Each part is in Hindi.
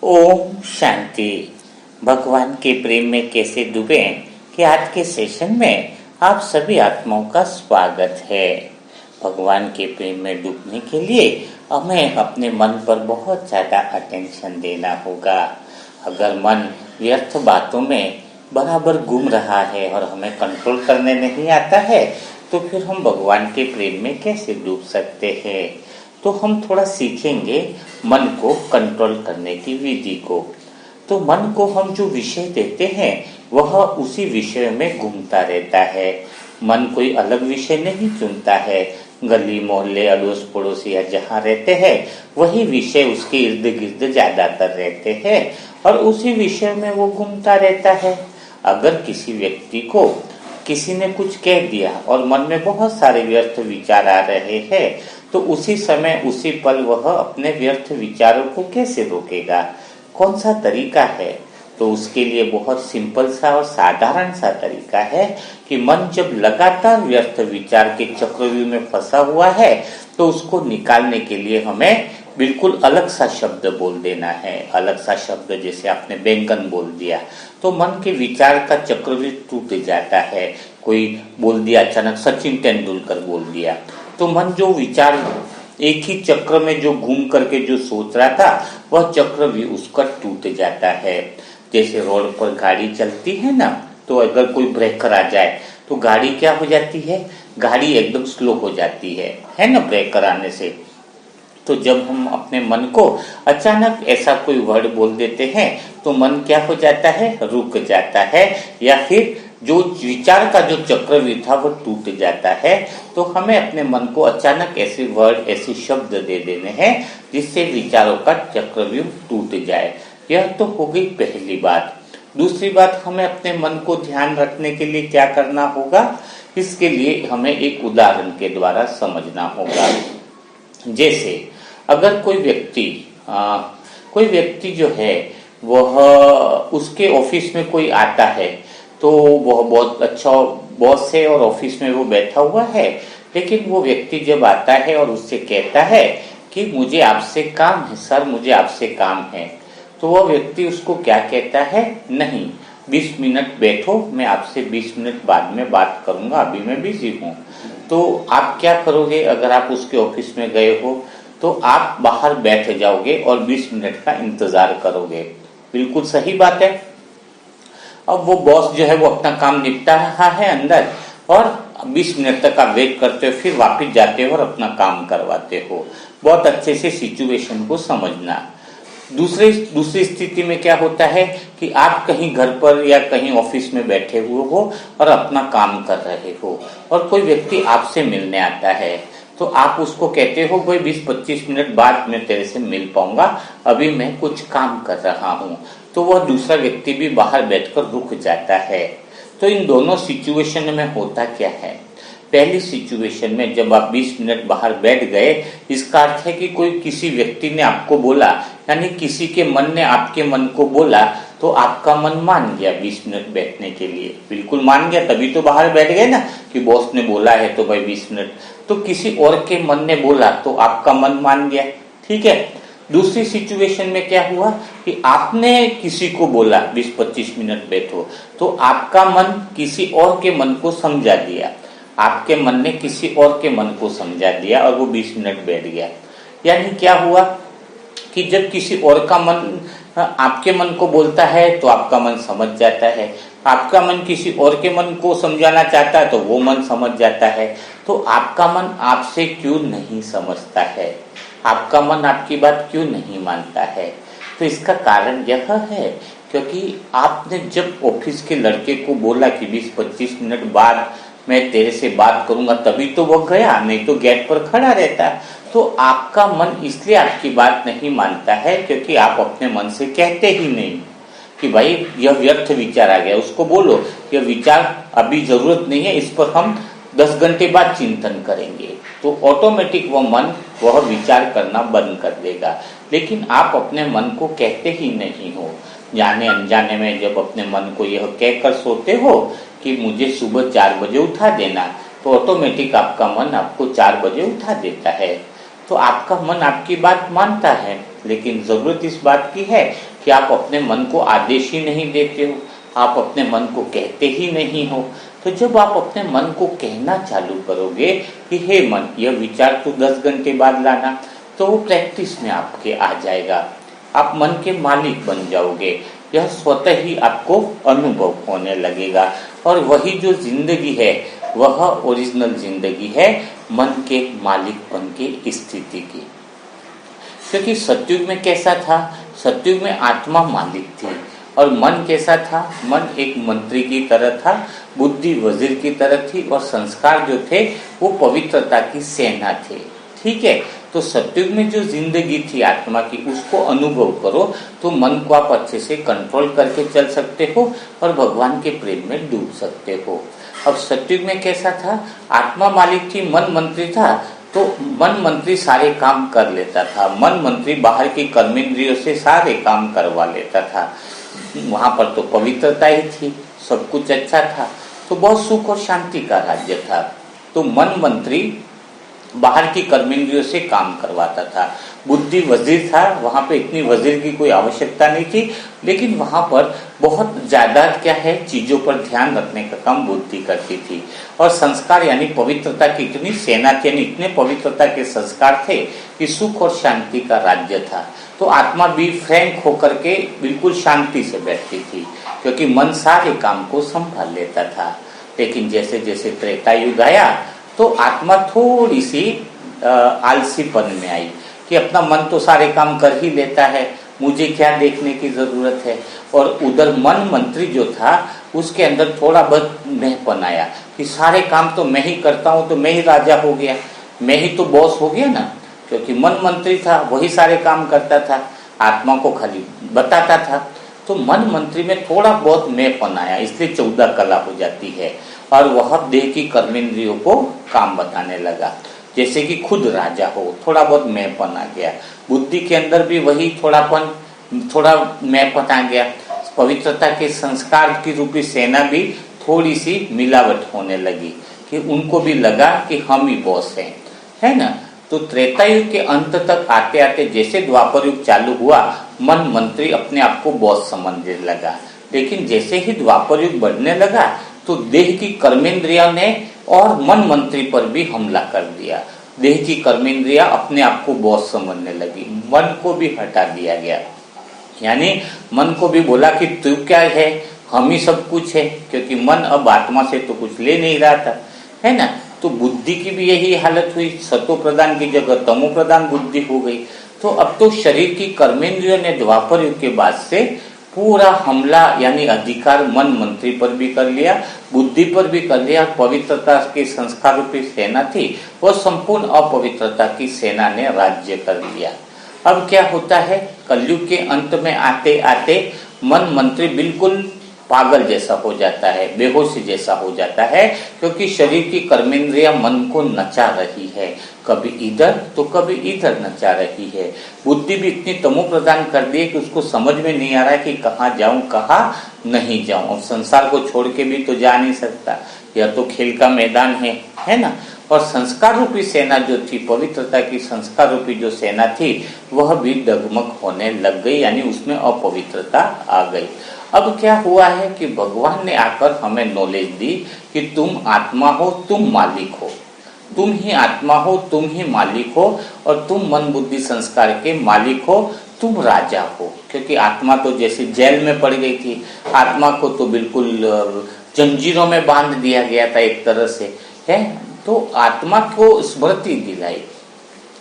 ओम शांति। भगवान के प्रेम में कैसे डूबे कि आज के सेशन में आप सभी आत्माओं का स्वागत है। भगवान के प्रेम में डूबने के लिए हमें अपने मन पर बहुत ज़्यादा अटेंशन देना होगा। अगर मन व्यर्थ बातों में बराबर घूम रहा है और हमें कंट्रोल करने नहीं आता है तो फिर हम भगवान के प्रेम में कैसे डूब सकते हैं। तो हम थोड़ा सीखेंगे मन को कंट्रोल करने की विधि को। तो मन को हम जो विषय देते हैं वह उसी विषय में घूमता रहता है। मन कोई अलग विषय नहीं चुनता है। गली मोहल्ले अड़ोस पड़ोस या जहाँ रहते हैं वही विषय उसके इर्द गिर्द ज्यादातर रहते हैं और उसी विषय में वो घूमता रहता है। अगर किसी व्यक्ति को किसी ने कुछ कह दिया और मन में बहुत सारे व्यर्थ विचार आ रहे हैं तो उसी समय उसी पल वह अपने व्यर्थ विचारों को कैसे रोकेगा, कौन सा तरीका है। तो उसके लिए बहुत सिंपल सा और साधारण सा तरीका है कि मन जब लगातार व्यर्थ विचार के चक्रव्यूह में फंसा हुआ है तो उसको निकालने के लिए हमें बिल्कुल अलग सा शब्द बोल देना है। अलग सा शब्द जैसे आपने बैंगन बोल दिया तो मन के विचार का चक्रव्यूह टूट जाता है। कोई बोल दिया अचानक सचिन तेंदुलकर बोल दिया तो मन जो विचार एक ही चक्र में जो घूम करके जो सोच रहा था वह चक्र भी उसका टूट जाता है। जैसे रोड पर गाड़ी चलती है ना तो अगर कोई ब्रेकर आ जाए तो गाड़ी क्या हो जाती है, गाड़ी एकदम स्लो हो जाती है ना ब्रेकर आने से। तो जब हम अपने मन को अचानक ऐसा कोई वर्ड बोल देते हैं तो मन क्या हो जाता है, रुक जाता है या फिर जो विचार का जो चक्रव्यूह था वो टूट जाता है। तो हमें अपने मन को अचानक ऐसे वर्ड ऐसे शब्द दे देने हैं जिससे विचारों का चक्रव्यूह टूट जाए। यह तो हो गई पहली बात। दूसरी बात, हमें अपने मन को ध्यान रखने के लिए क्या करना होगा, इसके लिए हमें एक उदाहरण के द्वारा समझना होगा। जैसे अगर कोई व्यक्ति जो है वह उसके ऑफिस में कोई आता है तो वह बहुत अच्छा बॉस है और ऑफिस में वो बैठा हुआ है, लेकिन वो व्यक्ति जब आता है और उससे कहता है कि मुझे आपसे काम है सर, मुझे आपसे काम है, तो वह व्यक्ति उसको क्या कहता है, नहीं 20 मिनट बैठो, मैं आपसे 20 मिनट बाद में बात करूंगा, अभी मैं बिजी हूँ। तो आप क्या करोगे, अगर आप उसके ऑफिस में गए हो तो आप बाहर बैठ जाओगे और 20 मिनट का इंतजार करोगे। बिल्कुल सही बात है। अब वो बॉस जो है वो अपना काम निपटा रहा है अंदर और 20 मिनट तक आप वेट करते हो, फिर वापस जाते हो और अपना काम करवाते हो। बहुत अच्छे से सिचुएशन को समझना। दूसरी स्थिति में क्या होता है कि आप कहीं घर पर या कहीं ऑफिस में बैठे हुए हो और अपना काम कर रहे हो और कोई व्यक्ति आपसे मिलने आता है तो आप उसको कहते हो भाई 20-25 मिनट बाद मैं तेरे से मिल पाऊंगा, अभी मैं कुछ काम कर रहा हूँ। तो वह दूसरा व्यक्ति भी बाहर बैठकर रुक जाता है। तो इन दोनों सिचुएशन में होता क्या है, पहली सिचुएशन में जब आप 20 मिनट बाहर बैठ गए, इसका अर्थ है कि कोई किसी व्यक्ति ने आपको बोला, यानी किसी के मन ने आपके मन को बोला तो आपका मन मान गया 20 मिनट बैठने के लिए। बिल्कुल मान गया, तभी तो बाहर बैठ गए ना कि बॉस ने बोला है तो भाई 20 मिनट। तो किसी और के मन ने बोला तो आपका मन मान गया, ठीक है। दूसरी सिचुएशन में क्या हुआ कि आपने किसी को बोला 20-25 मिनट बैठो, तो आपका मन किसी और के मन को समझा दिया। आपके मन ने किसी और के मन को समझा दिया और वो 20 मिनट बैठ गया। यानी क्या हुआ कि जब किसी और का मन आपके मन को बोलता है तो आपका मन समझ जाता है, आपका मन किसी और के मन को समझाना चाहता है तो वो मन समझ जाता है। तो आपका मन आपसे क्यों नहीं समझता है, आपका मन आपकी बात क्यों नहीं मानता है। तो इसका कारण यह है क्योंकि आपने जब ऑफिस के लड़के को बोला कि 20-25 मिनट बाद मैं तेरे से बात करूंगा, तभी तो वो गया, नहीं तो गेट पर खड़ा रहता। तो आपका मन इसलिए आपकी बात नहीं मानता है क्योंकि आप अपने मन से कहते ही नहीं कि भाई यह व्यर्थ विचार आ गया, उसको बोलो यह विचार अभी जरूरत नहीं है, इस पर हम 10 घंटे बाद चिंतन करेंगे। तो ऑटोमेटिक वो मन वह विचार करना बंद कर देगा। लेकिन आप अपने मन को कहते ही नहीं हो, जाने अनजाने में जब अपने मन को यह कहकर सोते हो कि मुझे सुबह 4 बजे उठा देना, तो ऑटोमेटिक आपका मन आपको 4 बजे उठा देता है। तो आपका मन आपकी बात मानता है, लेकिन जरूरत इस बात की है कि आप अपने मन को आदेश ही नहीं देते हो, आप अपने मन को कहते ही नहीं हो। तो जब आप अपने मन को कहना चालू करोगे कि हे मन, यह विचार तो 10 घंटे बाद लाना, तो वो प्रैक्टिस में आपके आ जाएगा। आप मन के मालिक बन जाओगे, यह स्वतः ही आपको अनुभव होने लगेगा। और वही जो जिंदगी है वह ओरिजिनल जिंदगी है, मन के मालिकपन की स्थिति की। क्योंकि सतयुग में कैसा था? सतयुग में आत्मा मालिक थी और मन कैसा था? मन एक मंत्री की तरह था, बुद्धि वजीर की तरह थी और संस्कार जो थे वो पवित्रता की सेना थे। ठीक है, तो सतयुग में जो जिंदगी थी आत्मा की, उसको अनुभव करो तो मन को आप अच्छे से कंट्रोल करके चल सकते हो और भगवान के प्रेम में डूब सकते हो। अब सतयुग में कैसा था? आत्मा मालिक थी, मन मंत्री था, तो मन मंत्री सारे काम कर लेता था, मन मंत्री बाहर की कर्मेंद्रियों से सारे काम करवा लेता था। वहां पर तो पवित्रता ही थी, सब कुछ अच्छा था, तो बहुत सुख और शांति का राज्य था। तो मन मंत्री बाहर की कर्मेंद्रियों से काम करवाता था। बुद्धि वजीर था, वहां पे इतनी वजीर की कोई आवश्यकता नहीं थी, लेकिन वहां पर बहुत ज्यादा क्या है, चीजों पर ध्यान रखने का काम बुद्धि करती थी। और संस्कार यानी पवित्रता की इतनी सेना थी, यानी इतने पवित्रता के संस्कार थे कि सुख और शांति का राज्य था। तो आत्मा भी फ्रैंक होकर के बिल्कुल शांति से बैठती थी, क्योंकि मन सारे काम को संभाल लेता था। लेकिन जैसे जैसे त्रेता युग आया तो आत्मा थोड़ी सी आलसीपन में आई कि अपना मन तो सारे काम कर ही लेता है, मुझे क्या देखने की जरूरत है। और उधर मन मंत्री जो था उसके अंदर थोड़ा बहुत मैंपन आया कि सारे काम तो मैं ही करता हूं, तो मैं ही राजा हो गया, मैं ही तो बॉस हो गया ना। क्योंकि मन मंत्री था, वही सारे काम करता था, आत्मा को खाली बताता था। तो मन मंत्री में थोड़ा बहुत मैंपन आया, इसलिए 14 कला हो जाती है और वह देह की कर्मेंद्रियों को काम बताने लगा, जैसे कि खुद राजा हो, थोड़ा बहुत मैंपन आ गया। बुद्धि के अंदर भी वही थोड़ा मैंपन आ गया। पवित्रता के संस्कार की रूपी सेना भी थोड़ी सी मिलावट होने लगी कि उनको भी लगा कि हम ही बॉस हैं, है ना। तो त्रेता युग के अंत तक आते आते जैसे द्वापर युग चालू हुआ, मन मंत्री अपने आप को बॉस समझने लगा। लेकिन जैसे ही द्वापर युग बढ़ने लगा तो देह की कर्मेंद्रिया ने और मन मंत्री पर भी हमला कर दिया। देह की कर्मेंद्रिया अपने आप को बॉस समझने लगी, मन को भी हटा दिया गया। यानी मन को भी बोला कि तू क्या है, हम ही सब कुछ है, क्योंकि मन अब आत्मा से तो कुछ ले नहीं रहा था, है ना। तो बुद्धि की भी यही हालत हुई, सतो प्रधान की जगह तमो प्रधान बुद्धि हो गई। तो अब तो शरीर की कर्मेंद्रियों ने द्वापर युग के बाद से पूरा हमला यानी अधिकार मन मंत्री पर भी कर लिया, बुद्धि पर भी कर लिया। पवित्रता के संस्कार रूपी सेना थी, वो संपूर्ण अपवित्रता की सेना ने राज्य कर लिया। अब क्या होता है, कलयुग के अंत में आते आते मन मंत्री बिल्कुल पागल जैसा हो जाता है, बेहोशी जैसा हो जाता है, क्योंकि शरीर की कर्मेंद्रिया मन को नचा रही है, कभी इधर तो कभी इधर नचा रही है। बुद्धि भी इतनी तमो प्रदान कर दी है कि उसको समझ में नहीं आ रहा है कि कहाँ जाऊं कहाँ नहीं जाऊं। अब संसार को छोड़ के भी तो जा नहीं सकता, यह तो खेल का मैदान है ना। और संस्कार रूपी सेना जो थी, पवित्रता की संस्कार रूपी जो सेना थी, वह भी डगमग होने लग गई, यानी उसमें अपवित्रता आ गई। अब क्या हुआ है कि भगवान ने आकर हमें नॉलेज दी कि तुम आत्मा हो, तुम मालिक हो, तुम ही आत्मा हो, तुम ही मालिक हो, और तुम मन बुद्धि संस्कार के मालिक हो, तुम राजा हो। क्योंकि आत्मा तो जैसे जेल में पड़ गई थी, आत्मा को तो बिल्कुल जंजीरों में बांध दिया गया था एक तरह से, है। तो आत्मा को स्मृति दिलाई।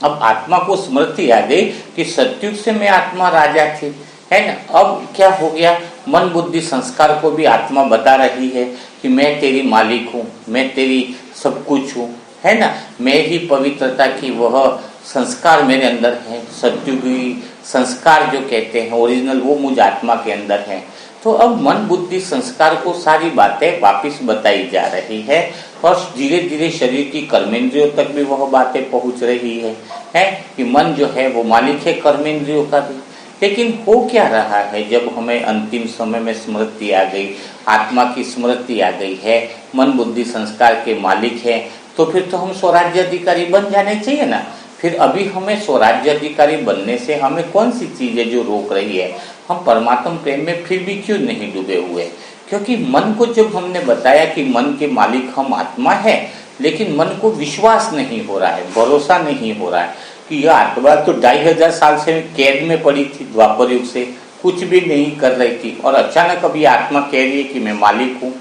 अब आत्मा को स्मृति आ गई कि सतयुग से मैं आत्मा राजा थी, है ना। अब क्या हो गया, मन बुद्धि संस्कार को भी आत्मा बता रही है कि मैं तेरी मालिक हूँ, मैं तेरी सब कुछ हूँ, है ना। मैं ही पवित्रता की वह संस्कार मेरे अंदर है, सतयुगी संस्कार जो कहते हैं ओरिजिनल, वो मुझ आत्मा के अंदर है। तो अब मन बुद्धि संस्कार को सारी बातें वापिस बताई जा रही है और धीरे धीरे शरीर की कर्मेंद्रियों तक भी वह बातें पहुंच रही है कि मन जो है वो मालिक है कर्मेंद्रियों का भी। लेकिन हो क्या रहा है, जब हमें अंतिम समय में स्मृति आ गई, आत्मा की स्मृति आ गई है, मन बुद्धि संस्कार के मालिक है, तो फिर तो हम स्वराज्य अधिकारी बन जाने चाहिए ना। फिर अभी हमें स्वराज्य अधिकारी बनने से हमें कौन सी चीज है जो रोक रही है? हम परमात्मा प्रेम में फिर भी क्यों नहीं डूबे हुए? क्योंकि मन को जब हमने बताया कि मन के मालिक हम आत्मा है, लेकिन मन को विश्वास नहीं हो रहा है, भरोसा नहीं हो रहा है कि यह आत्मा तो 2500 साल से कैद में पड़ी थी, द्वापर युग से कुछ भी नहीं कर रही थी, और अचानक अभी आत्मा कह रही है कि मैं मालिक हूँ।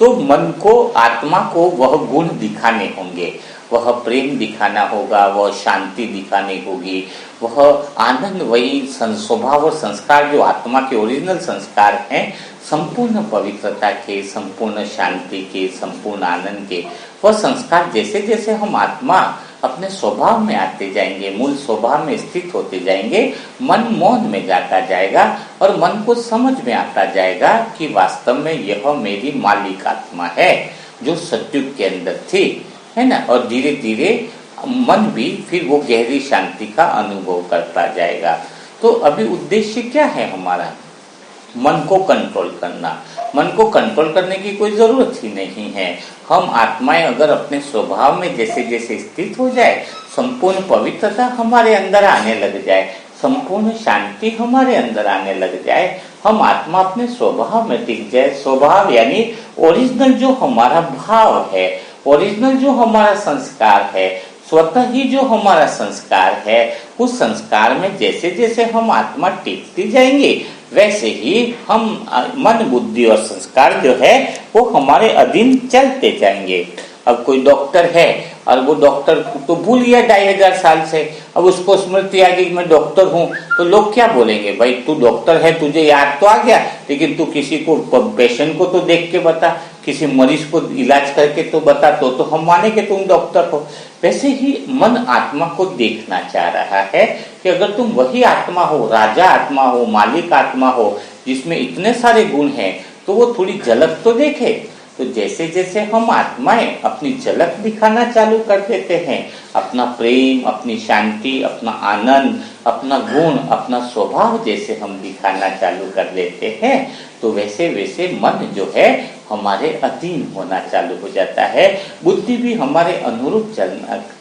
तो मन को, आत्मा को वह गुण दिखाने होंगे, वह प्रेम दिखाना होगा, वह शांति दिखानी होगी, वह आनंद, वही स्वभाव और संस्कार जो आत्मा के ओरिजिनल संस्कार हैं, संपूर्ण पवित्रता के, संपूर्ण शांति के, संपूर्ण आनंद के, वह संस्कार जैसे जैसे हम आत्मा अपने स्वभाव में आते जाएंगे, मूल स्वभाव में स्थित होते जाएंगे, मन मौन में जाता जाएगा और मन को समझ में आता जाएगा कि वास्तव में यह मेरी मालिक आत्मा है जो सत्युग के अंदर थी, है ना। और धीरे धीरे मन भी फिर वो गहरी शांति का अनुभव करता जाएगा। तो अभी उद्देश्य क्या है हमारा? मन को कंट्रोल करना। मन को कंट्रोल करने की कोई जरूरत ही नहीं है। हम आत्माएं अगर अपने स्वभाव में जैसे जैसे स्थित हो जाए, संपूर्ण पवित्रता हमारे अंदर आने लग जाए, संपूर्ण शांति हमारे अंदर आने लग जाए, हम आत्मा अपने स्वभाव में टिक जाए। स्वभाव यानी ओरिजिनल जो हमारा भाव है, ओरिजिनल जो हमारा संस्कार है, स्वतः ही जो हमारा संस्कार है, उस संस्कार में जैसे जैसे हम आत्मा टिकती जाएंगे, वैसे ही हम मन, बुद्धि और संस्कार जो है वो हमारे अधीन चलते जाएंगे। अब कोई डॉक्टर है और वो डॉक्टर तो भूल गया 2500 साल से, अब उसको स्मृति आ गई मैं डॉक्टर हूँ, तो लोग क्या बोलेंगे? भाई तू डॉक्टर है, तुझे याद तो आ गया, लेकिन तू किसी को, पेशेंट को तो देख के बता, किसी मरीज को इलाज करके तो बता, तो हम माने कि तुम डॉक्टर हो। वैसे ही मन आत्मा को देखना चाह रहा है कि अगर तुम वही आत्मा हो, राजा आत्मा हो, मालिक आत्मा हो, जिसमें इतने सारे गुण हैं, तो वो थोड़ी झलक तो देखे। तो जैसे जैसे हम आत्माएं अपनी झलक दिखाना चालू कर देते हैं, अपना प्रेम, अपनी शांति, अपना आनंद, अपना गुण, अपना स्वभाव जैसे हम दिखाना चालू कर देते हैं, तो वैसे वैसे मन जो है हमारे अधीन होना चालू हो जाता है। बुद्धि भी हमारे अनुरूप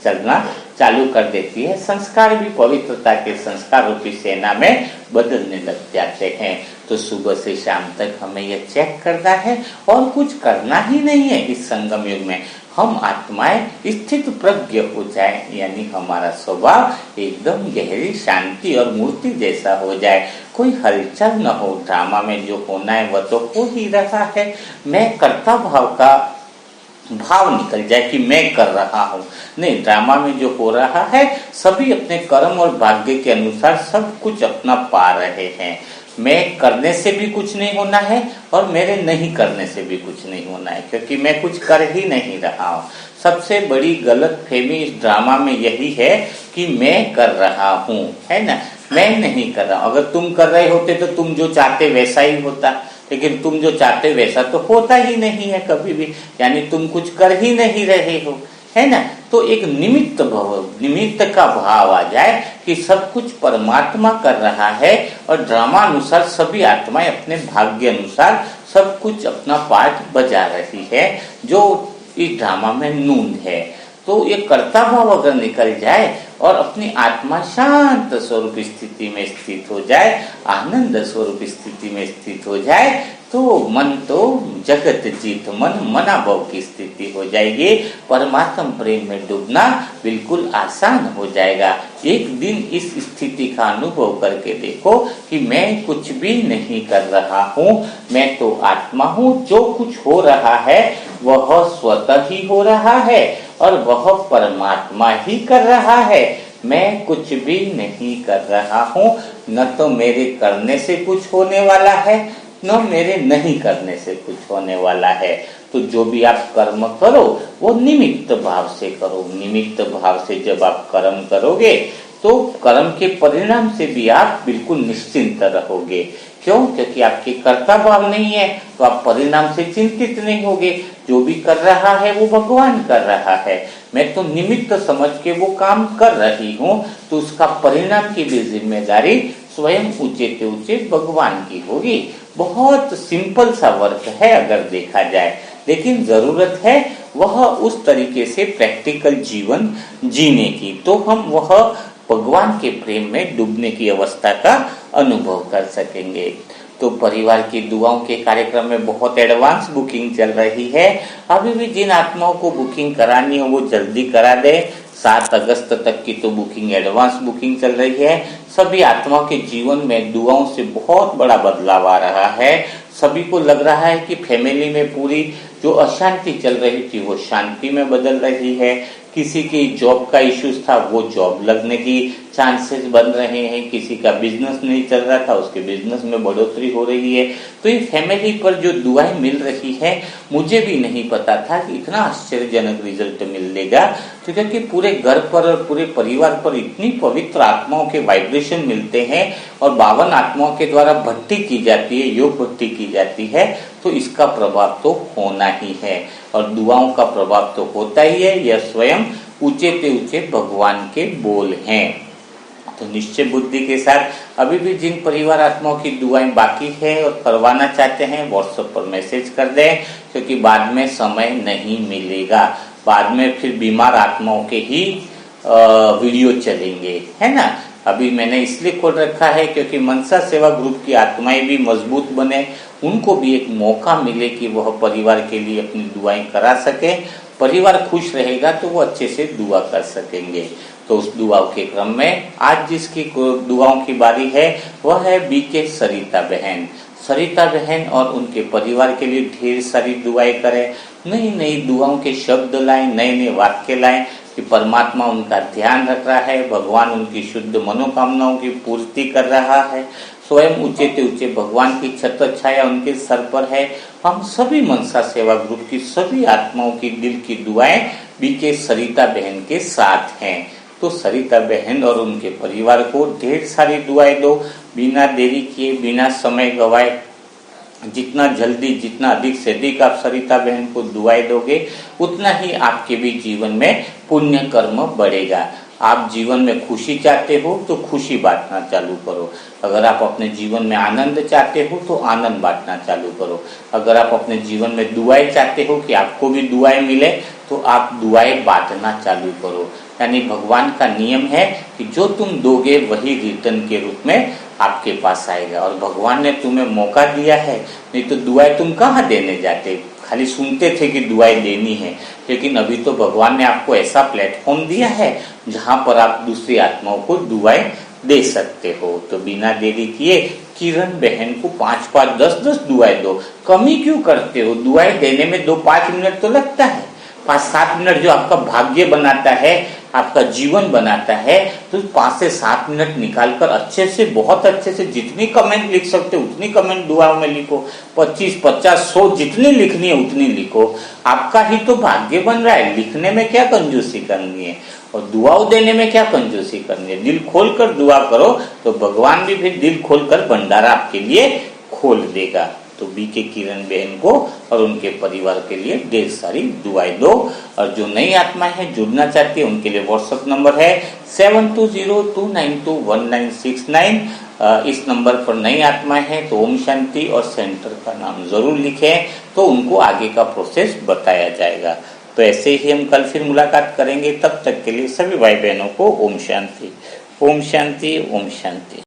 चलना चालू कर देती है। संस्कार भी पवित्रता के संस्कार रूपी सेना में बदलने लग जाते हैं। तो सुबह से शाम तक हमें यह चेक करना है और कुछ करना ही नहीं है। इस संगम युग में हम आत्माएं स्थित प्रज्ञ हो जाए, यानी हमारा स्वभाव एकदम गहरी शांति और मूर्ति जैसा हो जाए, कोई हलचल न हो। ड्रामा में जो होना है वह तो हो ही रहा है, मैं कर्ता भाव का भाव निकल जाए कि मैं कर रहा हूँ। नहीं, ड्रामा में जो हो रहा है सभी अपने कर्म और भाग्य के अनुसार सब कुछ अपना पा रहे हैं। मैं करने से भी कुछ नहीं होना है और मेरे नहीं करने से भी कुछ नहीं होना है, क्योंकि मैं कुछ कर ही नहीं रहा हूँ। सबसे बड़ी गलत फहमी इस ड्रामा में यही है कि मैं कर रहा हूँ, है ना, मैं नहीं कर रहा हूँ। अगर तुम कर रहे होते तो तुम जो चाहते वैसा ही होता, लेकिन तुम जो चाहते वैसा तो होता ही नहीं है कभी भी, यानी तुम कुछ कर ही नहीं रहे हो, है ना। तो एक निमित्त का भाव आ जाए कि सब कुछ परमात्मा कर रहा है और ड्रामा अनुसार सभी आत्माएं अपने भाग्य अनुसार सब कुछ अपना पार्ट बजा रही है, जो इस ड्रामा में नूंद है। तो ये कर्ता भाव अगर निकल जाए और अपनी आत्मा शांत स्वरूप स्थिति में स्थित हो जाए, आनंद स्वरूप स्थिति में स्थित हो जाए, तो मन तो जगत जीत मन, मनाभव की स्थिति हो जाएगी। परमात्मा प्रेम में डूबना बिल्कुल आसान हो जाएगा। एक दिन इस स्थिति का अनुभव करके देखो कि मैं कुछ भी नहीं कर रहा हूँ, मैं तो आत्मा हूँ। जो कुछ हो रहा है वह स्वतः ही हो रहा है और वह परमात्मा ही कर रहा है। मैं कुछ भी नहीं कर रहा हूँ, न तो मेरे करने से कुछ होने वाला है, न मेरे नहीं करने से कुछ होने वाला है। तो जो भी आप कर्म करो वो निमित्त भाव से करो। निमित्त भाव से जब आप कर्म करोगे तो कर्म के परिणाम से भी आप बिल्कुल निश्चिंत रहोगे। क्यों? क्योंकि आपके कर्ता भाव नहीं है तो आप परिणाम से चिंतित नहीं होगे। जो भी कर रहा है वो भगवान कर रहा है, मैं तो निमित्त समझ के वो काम कर रही हूँ, तो उसका परिणाम की भी जिम्मेदारी स्वयं ऊंचे से ऊंचे भगवान की होगी। बहुत सिंपल सा वर्क है अगर देखा जाए, लेकिन जरूरत है वह उस तरीके से प्रैक्टिकल जीवन जीने की, तो हम वह भगवान के प्रेम में डूबने की अवस्था का अनुभव कर सकेंगे। तो परिवार की दुआओं के कार्यक्रम में बहुत एडवांस बुकिंग चल रही है। अभी भी जिन आत्माओं को बुकिंग करानी हो वो जल्दी करा दे। 7 अगस्त तक की तो बुकिंग एडवांस बुकिंग चल रही है। सभी आत्माओं के जीवन में दुआओं से बहुत बड़ा बदलाव आ रहा है। सभी को लग रहा है कि फैमिली में पूरी जो अशांति चल रही थी वो शांति में बदल रही है। किसी की जॉब का इश्यूज था वो जॉब लगने की चांसेस बन रहे हैं। किसी का बिजनेस नहीं चल रहा था उसके बिजनेस में बढ़ोतरी हो रही है। तो ये फैमिली पर जो दुआएं मिल रही है मुझे भी नहीं पता था कि इतना आश्चर्यजनक रिजल्ट मिलेगा। तो क्योंकि पूरे घर पर और पूरे परिवार पर इतनी पवित्र आत्माओं के वाइब्रेशन मिलते हैं और 52 आत्माओं के द्वारा भक्ति की जाती है, योग भक्ति की जाती है, तो इसका प्रभाव तो होना ही है और दुआओं का प्रभाव तो होता ही है। यह स्वयं ऊंचे से ऊंचे भगवान के बोल हैं। तो निश्चय बुद्धि के साथ अभी भी जिन परिवार आत्माओं की दुआएं बाकी है और करवाना चाहते हैं व्हाट्सएप पर मैसेज कर दें, क्योंकि बाद में समय नहीं मिलेगा। बाद में फिर बीमार आत्माओं के ही वीडियो चलेंगे, है ना। अभी मैंने इसलिए खोल रखा है क्योंकि मनसा सेवा ग्रुप की आत्माएं भी मजबूत बने, उनको भी एक मौका मिले कि वह परिवार के लिए अपनी दुआएं करा सके। परिवार खुश रहेगा तो वो अच्छे से दुआ कर सकेंगे। तो उस दुआओं के क्रम में आज जिसकी दुआओं की बारी है वह है बीके सरिता बहन। सरिता बहन और उनके परिवार के लिए ढेर सारी दुआएं करें, नई नई दुआओं के शब्द लाएं, नए नए वाक्य लाएं कि परमात्मा उनका ध्यान रख रहा है, भगवान उनकी शुद्ध मनोकामनाओं की पूर्ति कर रहा है। स्वयं ऊंचे से ऊंचे भगवान की छत्र छाया उनके सर पर है। हम सभी मनसा सेवा ग्रुप की सभी आत्माओं की दिल की दुआएं बीके सरिता बहन के साथ हैं। तो सरिता बहन और उनके परिवार को ढेर सारी दुआएं दो, बिना देरी किए, बिना समय गवाए। जितना जल्दी, जितना अधिक से अधिक आप सरिता बहन को दुआएं दोगे उतना ही आपके भी जीवन में पुण्य कर्म बढ़ेगा। आप जीवन में खुशी चाहते हो तो खुशी बांटना चालू करो। अगर आप अपने जीवन में आनंद चाहते हो तो आनंद बांटना चालू करो। अगर आप अपने जीवन में दुआएं चाहते हो कि आपको भी दुआएं मिले तो आप दुआएं बांटना चालू करो। यानी भगवान का नियम है कि जो तुम दोगे वही रिटर्न के रूप में आपके पास आएगा। और भगवान ने तुम्हें मौका दिया है, नहीं तो दुआएं तुम कहाँ देने जाते। खाली सुनते थे कि दुआएं देनी है, लेकिन अभी तो भगवान ने आपको ऐसा प्लेटफॉर्म दिया है जहां पर आप दूसरी आत्माओं को दुआएं दे सकते हो। तो बिना देरी किए किरण बहन को 5-5, 10-10 दुआएं दो। कमी क्यों करते हो? दुआएं देने में 2-5 मिनट तो लगता है। 5-7 मिनट जो आपका भाग्य बनाता है, आपका जीवन बनाता है, तो 5 से 7 मिनट निकालकर अच्छे से, बहुत अच्छे से जितनी कमेंट लिख सकते हो उतनी कमेंट दुआओं में लिखो। 25, 50, 100 जितनी लिखनी है उतनी लिखो। आपका ही तो भाग्य बन रहा है। लिखने में क्या कंजूसी करनी है और दुआओं देने में क्या कंजूसी करनी है। दिल खोलकर दुआ करो तो भगवान भी फिर दिल खोलकर भंडारा आपके लिए खोल देगा। तो बीके किरण बहन को और उनके परिवार के लिए ढेर सारी दुआएं दो। और जो नई आत्मा है जुड़ना चाहती है उनके लिए व्हाट्सएप नंबर है 7202921969। इस नंबर पर नई आत्मा है तो ओम शांति और सेंटर का नाम जरूर लिखें, तो उनको आगे का प्रोसेस बताया जाएगा। तो ऐसे ही हम कल फिर मुलाकात करेंगे। तब तक के लिए सभी भाई बहनों को ओम शांति, ओम शांति, ओम शांति।